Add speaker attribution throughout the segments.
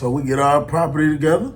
Speaker 1: So we get our property together.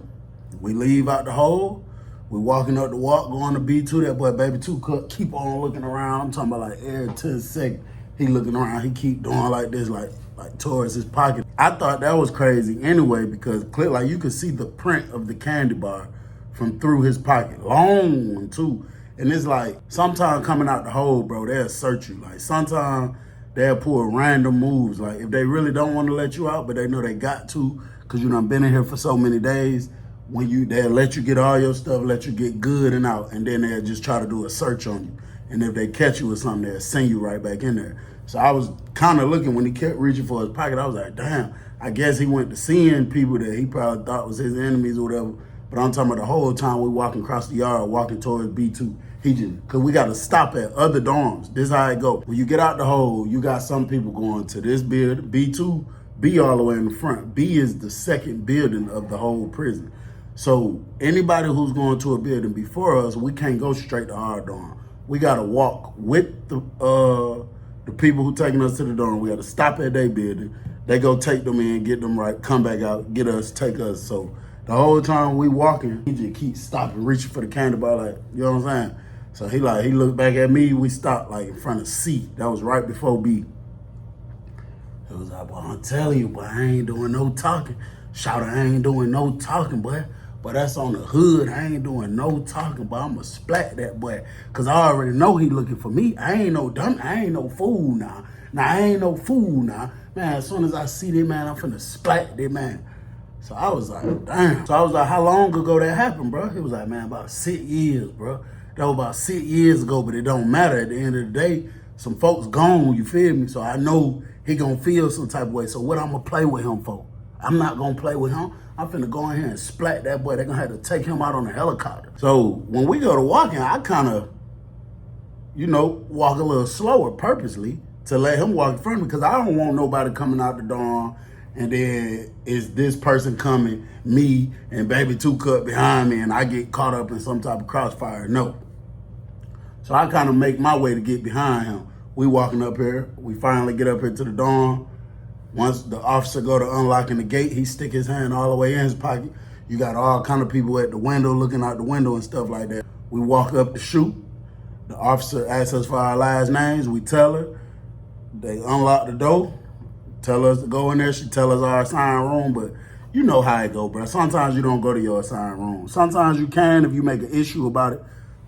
Speaker 1: We leave out the hole. We walking up the walk, going to B2. That boy, baby 2 cut, keep on looking around. I'm talking about like every 10 seconds. He looking around. He keep doing like this, like towards his pocket. I thought that was crazy anyway because clear, like you could see the print of the candy bar from through his pocket. Long one too. And it's like, sometimes coming out the hole, bro, they'll search you. Like sometimes they'll pull random moves. Like if they really don't want to let you out, but they know they got to, because you done been in here for so many days, they'll let you get all your stuff, let you get good and out, and then they'll just try to do a search on you. And if they catch you with something, they'll send you right back in there. So I was kind of looking when he kept reaching for his pocket. I was like, damn, I guess he went to seeing people that he probably thought was his enemies or whatever. But I'm talking about the whole time we walking across the yard, walking towards B2. Because we got to stop at other dorms. This is how it go. When you get out the hole, you got some people going to this building, B2, B all the way in the front. B is the second building of the whole prison. So anybody who's going to a building before us, we can't go straight to our dorm. We got to walk with the people who taking us to the dorm. We got to stop at their building. They go take them in, get them right, come back out, get us, take us. So the whole time we walking, he just keeps stopping, reaching for the candy bar, like, you know what I'm saying? So he looked back at me, we stopped like in front of C. That was right before B. It was like, well, I'm telling you, boy, I ain't doing no talking. Shout out, I ain't doing no talking, boy. But that's on the hood. I ain't doing no talking, but I'ma splat that boy. Cause I already know he looking for me. I ain't no dumb, I ain't no fool now. I ain't no fool now. Man, as soon as I see that man, I'm finna splat that man. So I was like, damn. So I was like, how long ago that happened, bro? He was like, man, about 6 years, bro. That was about 6 years ago, but it don't matter. At the end of the day, some folks gone, you feel me? So I know he gonna feel some type of way. So what I'm gonna play with him for? I'm not gonna play with him. I'm finna go in here and splat that boy. They're gonna have to take him out on a helicopter. So when we go to walking, I kind of, walk a little slower purposely to let him walk in front of me because I don't want nobody coming out the dorm and then is this person coming, me and baby 2 cut behind me and I get caught up in some type of crossfire. No. So I kind of make my way to get behind him. We walking up here. We finally get up here to the dorm. Once the officer go to unlocking the gate, he stick his hand all the way in his pocket. You got all kind of people at the window looking out the window and stuff like that. We walk up to shoot. The officer asks us for our last names. We tell her. They unlock the door, tell us to go in there. She tell us our assigned room, but you know how it go, bro. Sometimes you don't go to your assigned room. Sometimes you can if you make an issue about it.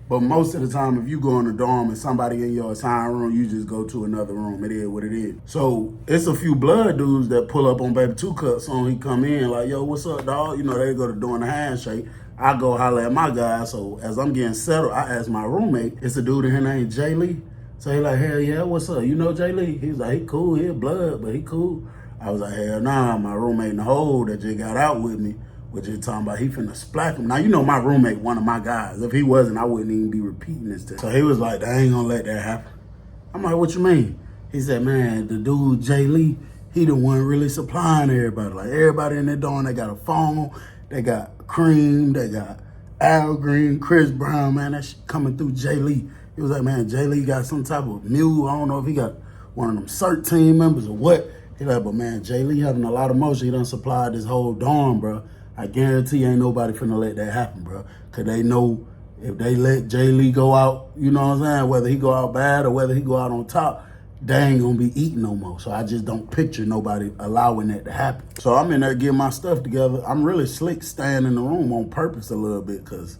Speaker 1: But most of the time, if you go in the dorm and somebody in your assigned room, you just go to another room. It is what it is. So it's a few blood dudes that pull up on baby 2 cut. So he come in like, yo, what's up, dog? They go to doing the handshake. I go holler at my guy. So as I'm getting settled, I ask my roommate, it's a dude in here named Jay Lee. So he like, hell yeah, what's up? You know Jay Lee? He's like, he cool, he a blood, but he cool. I was like, hell nah, my roommate in the hole that just got out with me. We're just talking about he finna splat him. Now, my roommate, one of my guys. If he wasn't, I wouldn't even be repeating this to. So he was like, they ain't gonna let that happen. I'm like, what you mean? He said, man, the dude, Jay Lee, he the one really supplying everybody. Like, everybody in there dorm, they got a phone, they got Cream, they got Al Green, Chris Brown, man, that shit coming through Jay Lee. He was like, man, Jay Lee got some type of mule. I don't know if he got one of them CERT team members or what. He like, but man, Jay Lee having a lot of motion. He done supplied this whole dorm, bro. I guarantee ain't nobody finna let that happen, bro. Cause they know if they let Jay Lee go out, you know what I'm saying? Whether he go out bad or whether he go out on top, they ain't gonna be eating no more. So I just don't picture nobody allowing that to happen. So I'm in there getting my stuff together. I'm really slick staying in the room on purpose a little bit cause,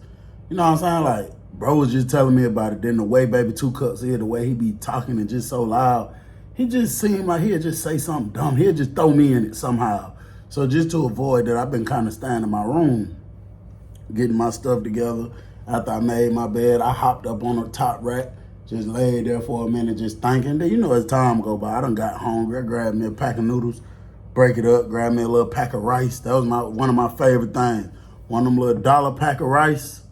Speaker 1: you know what I'm saying? Like, bro was just telling me about it. Then the way baby 2 cuts here, the way he be talking and just so loud, he just seemed like he'd just say something dumb. He'd just throw me in it somehow. So just to avoid that, I've been kind of staying in my room, getting my stuff together. After I made my bed, I hopped up on the top rack, just laid there for a minute, just thinking. Then, as time go by, I done got hungry. I grabbed me a pack of noodles, break it up, grab me a little pack of rice. That was one of my favorite things. One of them little $1 pack of rice.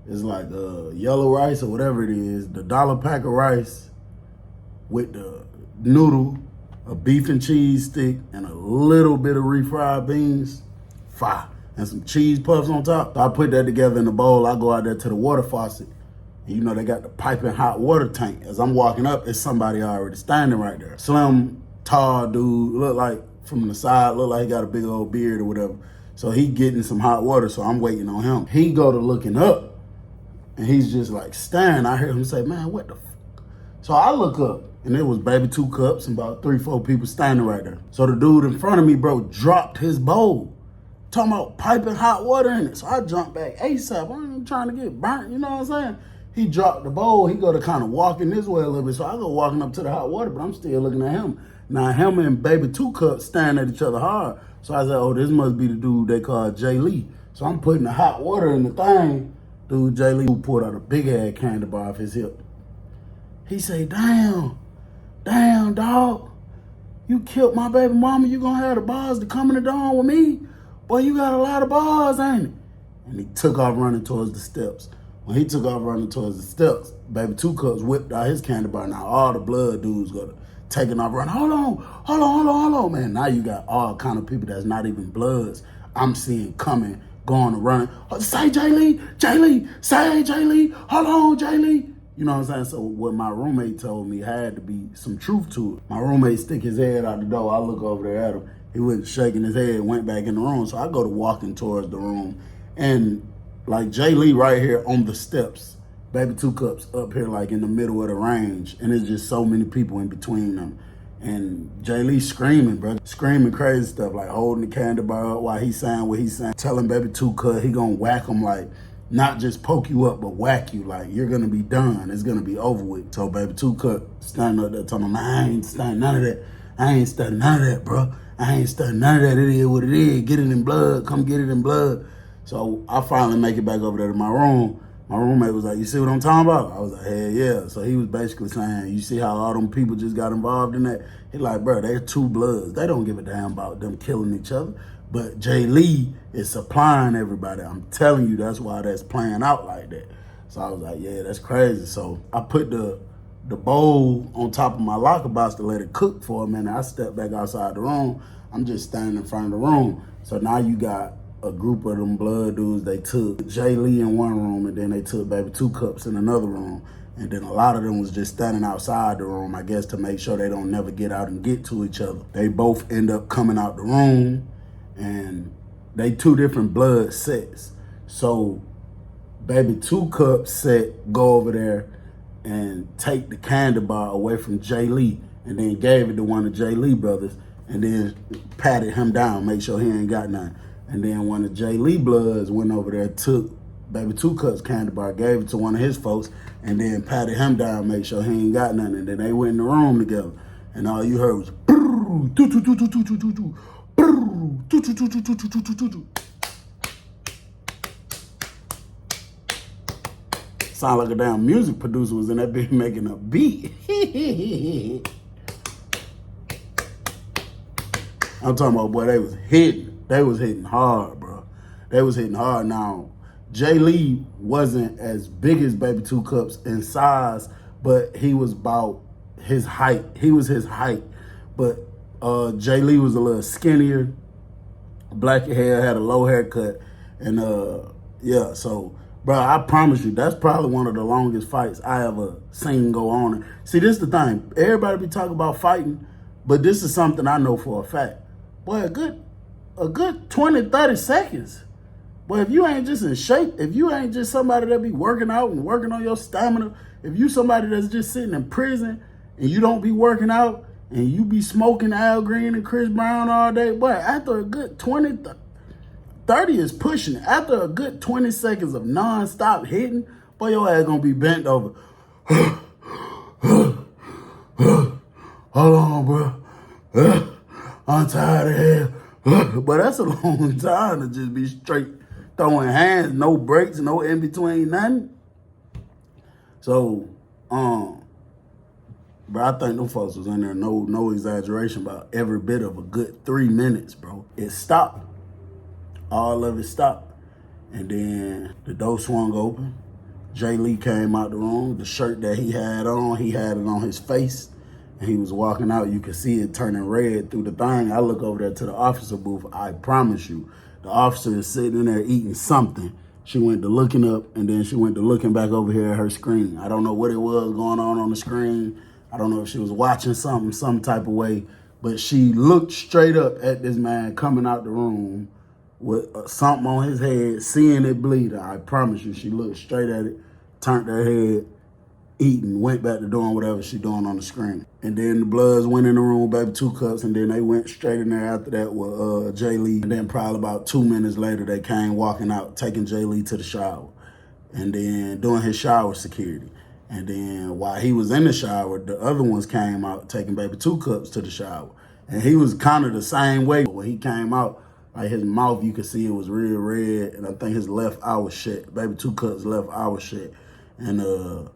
Speaker 1: It's like yellow rice or whatever it is. The $1 pack of rice with the noodle, a beef and cheese stick, and a little bit of refried beans, fire, and some cheese puffs on top. So I put that together in a bowl. I go out there to the water faucet. And they got the piping hot water tank. As I'm walking up, it's somebody already standing right there. Slim, tall dude, look like from the side, look like he got a big old beard or whatever. So he getting some hot water, so I'm waiting on him. He go to looking up, and he's just like staring. I hear him say, man, what the fuck? So I look up, and it was Baby Two Cups and about 3-4 people standing right there. So the dude in front of me, bro, dropped his bowl. Talking about piping hot water in it. So I jumped back ASAP. I ain't trying to get burnt, you know what I'm saying? He dropped the bowl. He go to kind of walking this way a little bit. So I go walking up to the hot water, but I'm still looking at him. Now him and Baby Two Cups staring at each other hard. So I said, oh, this must be the dude they call Jay Lee. So I'm putting the hot water in the thing. Dude, Jay Lee pulled out a big ass candy bar off his hip. He say, damn, dog. You killed my baby mama. You gonna have the bars to come in the dawn with me? Boy, you got a lot of bars, ain't it? And he took off running towards the steps. When he took off running towards the steps, Baby Two Cups whipped out his candy bar. Now all the blood dudes got taking off running. Hold on, man. Now you got all kind of people that's not even bloods. I'm seeing coming, going and running. Oh, say Jay Lee, say Jay Lee. Hold on, Jay Lee. You know what I'm saying? So what my roommate told me had to be some truth to it. My roommate stick his head out the door. I look over there at him. He was shaking his head, went back in the room. So I go to walking towards the room. And like Jay Lee right here on the steps. Baby Two Cups up here like in the middle of the range. And there's just so many people in between them. And Jay Lee screaming, bro. Screaming crazy stuff, like holding the candy bar up while he's saying what he's saying. Telling Baby Two Cups he gonna whack him, like not just poke you up, but whack you. Like you're gonna be done. It's gonna be over with. So Baby Two Cups standing up there telling him, I ain't studying none of that. I ain't studying none of that, bro. I ain't studying none of that. It is what it is. Get it in blood. Come get it in blood. So I finally make it back over there to my room. My roommate was like, you see what I'm talking about? I was like, hell yeah. So he was basically saying, you see how all them people just got involved in that? He like, bro, they're two bloods. They don't give a damn about them killing each other. But Jay Lee is supplying everybody. I'm telling you, that's why that's playing out like that. So I was like, yeah, that's crazy. So I put the bowl on top of my locker box to let it cook for a minute. I stepped back outside the room. I'm just standing in front of the room. So now you got a group of them blood dudes. They took Jay Lee in one room, and then they took Baby Two Cups in another room. And then a lot of them was just standing outside the room, I guess, to make sure they don't never get out and get to each other. They both end up coming out the room, and they two different blood sets. So Baby Two Cups set go over there and take the candy bar away from Jay Lee, and then gave it to one of Jay Lee brothers, and then patted him down, make sure he ain't got none. And then one of Jay Lee bloods went over there, took Baby Two Cups candy bar, gave it to one of his folks, and then patted him down, make sure he ain't got nothing. And then they went in the room together, and all you heard was sound like a damn music producer was in that bitch making a beat. I'm talking about, boy, they was hitting. They was hitting hard, bro. They was hitting hard. Now, Jay Lee wasn't as big as Baby Two Cups in size, but he was about his height. He was his height. But Jay Lee was a little skinnier, black hair, had a low haircut. And yeah, so, bro, I promise you, that's probably one of the longest fights I ever seen go on. See, this is the thing. Everybody be talking about fighting, but this is something I know for a fact. Boy, a good 20, 30 seconds. Boy, if you ain't just in shape, if you ain't just somebody that be working out and working on your stamina, if you somebody that's just sitting in prison and you don't be working out and you be smoking Al Green and Chris Brown all day, boy, after a good 20, 30 is pushing. After a good 20 seconds of non-stop hitting, boy, your ass gonna be bent over. Hold on, bro. I'm tired of hell. But that's a long time to just be straight throwing hands, no breaks, no in between, nothing. So, bro, I think them folks was in there, no exaggeration, about every bit of a good 3 minutes, bro. It stopped. All of it stopped. And then the door swung open. Jay Lee came out the room. The shirt that he had it on his face. And he was walking out. You could see it turning red through the thing. I look over there to the officer booth. I promise you, the officer is sitting in there eating something. She went to looking up, and then she went to looking back over here at her screen. I don't know what it was going on the screen. I don't know if she was watching something some type of way, But she looked straight up at this man coming out the room with something on his head, seeing it bleed. I promise you, she looked straight at it, turned her head, eating, went back to doing whatever she doing on the screen. And then the Bloods went in the room, baby, 2 cups, and then they went straight in there after that with Jay Lee. And then probably about 2 minutes later, they came walking out, taking Jay Lee to the shower. And then doing his shower security. And then while he was in the shower, the other ones came out, taking baby 2 cups to the shower. And he was kind of the same way. When he came out, like his mouth, you could see it was real red. And I think his left eye was shut. Baby 2 cups left eye was shut. And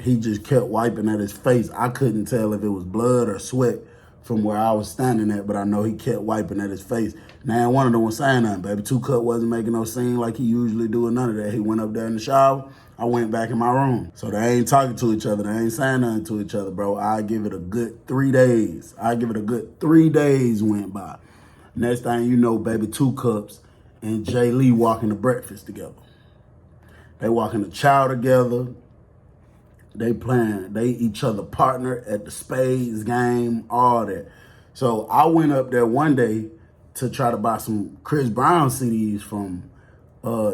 Speaker 1: he just kept wiping at his face. I couldn't tell if it was blood or sweat from where I was standing at, but I know he kept wiping at his face. Now, one of them was saying nothing. Baby 2 cup wasn't making no scene like he usually do or none of that. He went up there in the shower. I went back in my room. So they ain't talking to each other. They ain't saying nothing to each other, bro. I give it a good 3 days. I give it a good 3 days went by. Next thing you know, baby 2 cups and Jay Lee walking to breakfast together. They walking to chow together. They each other partner at the spades game, all that. So I went up there one day to try to buy some Chris Brown CDs from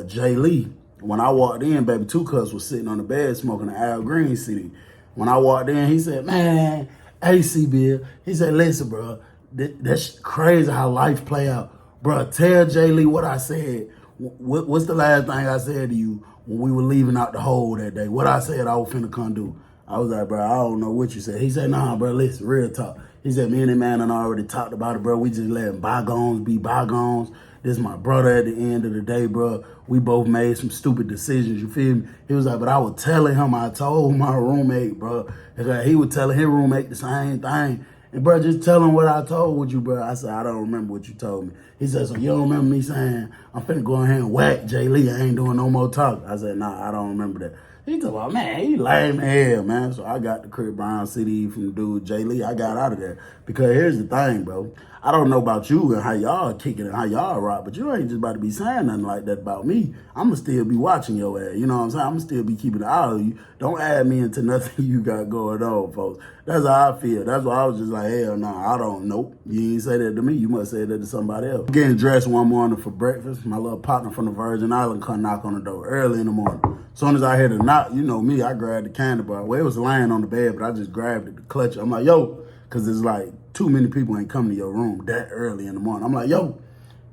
Speaker 1: Jay Lee. When I walked in, baby 2 cups was sitting on the bed smoking an Al Green CD. When I walked in, he said, man, AC Bill. He said, listen, bro, that's crazy how life play out. Bro, tell Jay Lee what I said. What's the last thing I said to you when we were leaving out the hole that day? What I said I was finna come do. I was like, bro, I don't know what you said. He said, nah, bro, listen, real talk. He said, me and that man done already talked about it, bro. We just letting bygones be bygones. This is my brother at the end of the day, bro. We both made some stupid decisions, you feel me? He was like, but I was telling him, I told my roommate, bro. He was telling his roommate the same thing. And, bro, just tell him what I told you, bro. I said, I don't remember what you told me. He said, so you don't remember me saying, I'm finna go ahead and whack Jay Lee. I ain't doing no more talk. I said, nah, I don't remember that. He told me, man, he lame as hell, man. So I got the Chris Brown CD from the dude Jay Lee. I got out of there. Because here's the thing, bro. I don't know about you and how y'all kicking and how y'all rock, but you ain't just about to be saying nothing like that about me. I'm going to still be watching your ass. You know what I'm saying? I'm going to still be keeping an eye on you. Don't add me into nothing you got going on, folks. That's how I feel. That's why I was just like, hell no, I don't know. You ain't say that to me. You must say that to somebody else. Getting dressed one morning for breakfast. My little partner from the Virgin Island come knock on the door early in the morning. As soon as I hear the knock, you know me, I grabbed the candy bar. Well, it was laying on the bed, but I just grabbed it to clutch it. I'm like, yo, because it's like too many people ain't come to your room that early in the morning. I'm like, yo.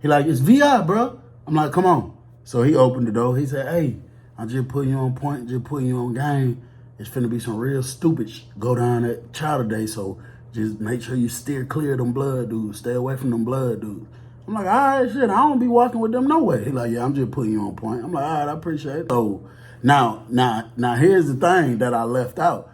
Speaker 1: He like, it's VI, bro. I'm like, come on. So he opened the door. He said, hey, I just putting you on point, just putting you on game. It's finna be some real stupid go down at chow today, so just make sure you steer clear of them blood dudes. Stay away from them blood dudes. I'm like, all right, shit, I don't be walking with them no way. He like, yeah, I'm just putting you on point. I'm like, all right, I appreciate it. So now here's the thing that I left out.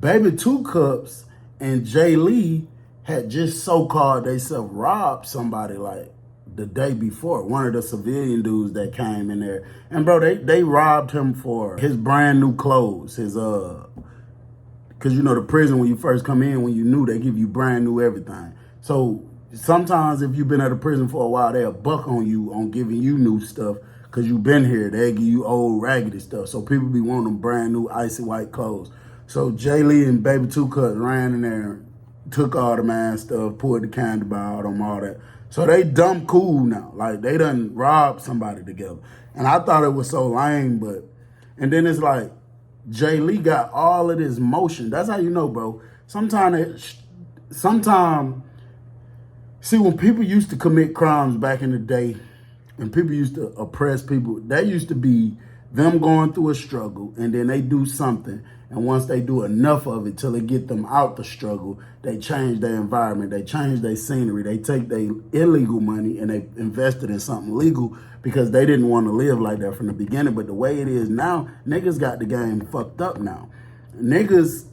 Speaker 1: Baby 2 cups and Jay Lee had just so-called they self robbed somebody like the day before. One of the civilian dudes that came in there. And bro, they robbed him for his brand new clothes. His cause you know the prison when you first come in, when you new, they give you brand new everything. So sometimes if you've been at a prison for a while, they'll buck on you on giving you new stuff. Cause you've been here, they give you old raggedy stuff. So people be wanting them brand new icy white clothes. So Jay Lee and Baby 2 Cups ran in there, took all the man stuff, pulled the candy bar out on all that. So they dumb cool now. Like they done robbed somebody together. And I thought it was so lame, but, and then it's like, Jay Lee got all of this motion. That's how you know, bro. Sometimes, see, when people used to commit crimes back in the day, and people used to oppress people, that used to be them going through a struggle, and then they do something, and once they do enough of it till they get them out the struggle, they change their environment, they change their scenery, they take their illegal money and they invest it in something legal because they didn't want to live like that from the beginning. But the way it is now, niggas got the game fucked up now. Niggas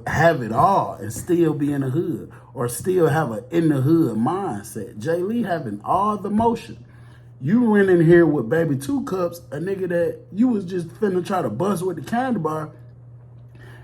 Speaker 1: have it all and still be in the hood or still have a in the hood mindset. Jay Lee having all the motion. You went in here with Baby 2 Cups, a nigga that you was just finna try to bust with the candy bar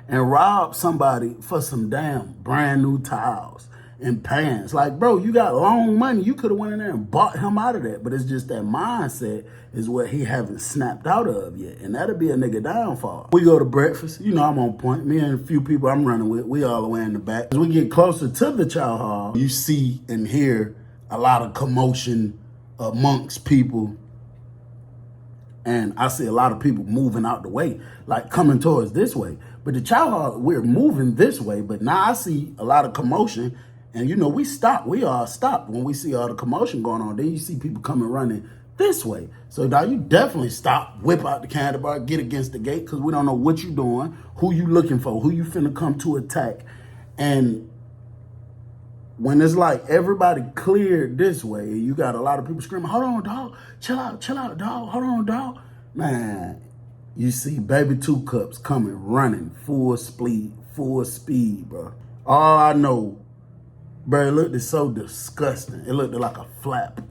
Speaker 1: and rob somebody for some damn brand new towels in pants. Like, bro, you got long money. You could have went in there and bought him out of that. But it's just that mindset is what he haven't snapped out of yet. And that'll be a nigga downfall. We go to breakfast. You know I'm on point. Me and a few people I'm running with, we all the way in the back. As we get closer to the chow hall, you see and hear a lot of commotion amongst people. And I see a lot of people moving out the way, like coming towards this way. But the chow hall, we're moving this way. But now I see a lot of commotion. And, you know, we stop. We all stop when we see all the commotion going on. Then you see people coming running this way. So now you definitely stop, whip out the candy bar, get against the gate, because we don't know what you're doing, who you looking for, who you finna come to attack. And when it's like everybody cleared this way, you got a lot of people screaming, hold on, dog, chill out, dog, hold on, dog. Man, you see Baby Two Cups coming, running, full speed, bro. All I know, bro, it looked so disgusting. It looked like a flap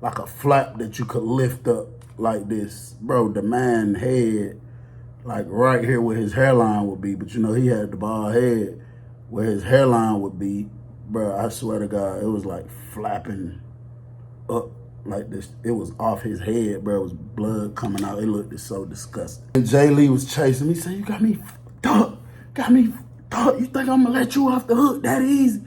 Speaker 1: that you could lift up like this. Bro, the man head, like right here where his hairline would be, but you know, he had the bald head where his hairline would be. Bro, I swear to God, it was like flapping up like this. It was off his head, bro. It was blood coming out. It looked so disgusting. And Jay Lee was chasing me, saying, you got me fucked up. You think I'm gonna let you off the hook that easy?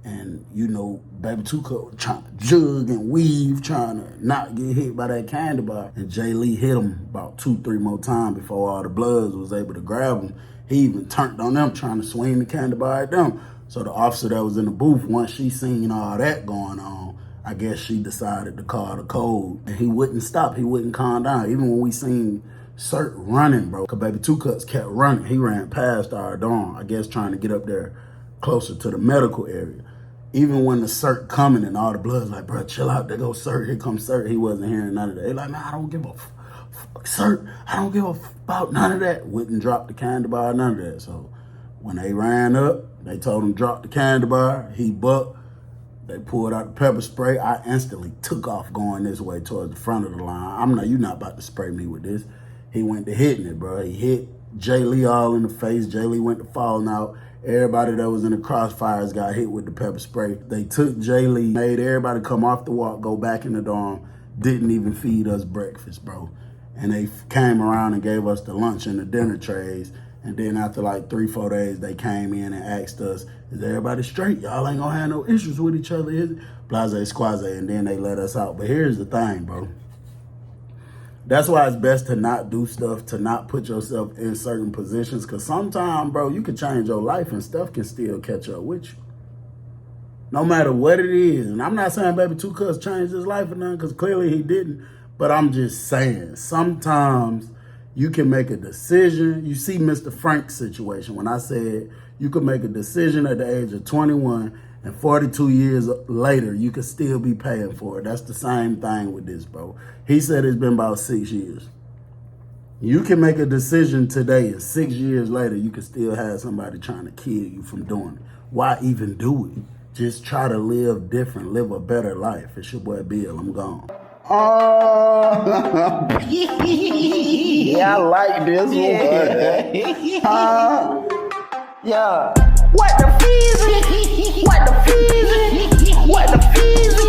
Speaker 1: And, you know, Baby Two Cup trying to jug and weave, trying to not get hit by that candy bar. And Jay Lee hit him about 2-3 more times before all the Bloods was able to grab him. He even turned on them, trying to swing the candy bar at them. So the officer that was in the booth, once she seen all that going on, I guess she decided to call the code. And he wouldn't stop. He wouldn't calm down. Even when we seen Cert running, bro, because Baby Two Cups kept running. He ran past our dorm, I guess trying to get up there closer to the medical area. Even when the Cert coming and all the Bloods like, bro, chill out, there goes Cert, here comes Cert. He wasn't hearing none of that. He like, man, I don't give a fuck, Cert. I don't give a fuck about none of that. Wouldn't drop the candy bar, none of that. So when they ran up, they told him drop the candy bar. He bucked. They pulled out the pepper spray. I instantly took off going this way towards the front of the line. You're not about to spray me with this. He went to hitting it, bro. He hit Jay Lee all in the face. Jay Lee went to falling out. Everybody that was in the crossfires got hit with the pepper spray. They took Jay Lee, made everybody come off the walk, go back in the dorm, didn't even feed us breakfast, bro. And they came around and gave us the lunch and the dinner trays. And then after like 3-4 days, they came in and asked us, is everybody straight? Y'all ain't gonna have no issues with each other, is it? Blase, squaze, and then they let us out. But here's the thing, bro. That's why it's best to not do stuff, to not put yourself in certain positions. Because sometimes, bro, you can change your life and stuff can still catch up with you. No matter what it is. And I'm not saying Baby Two Cups changed his life or nothing, because clearly he didn't. But I'm just saying, sometimes you can make a decision. You see Mr. Frank's situation when I said you could make a decision at the age of 21 and 42 years later, you could still be paying for it. That's the same thing with this, bro. He said it's been about 6 years. You can make a decision today and 6 years later, you can still have somebody trying to kill you from doing it. Why even do it? Just try to live different, live a better life. It's your boy Bill, I'm gone. Oh, yeah, I like this one. Yeah. What the fees? What the fees? What the fees?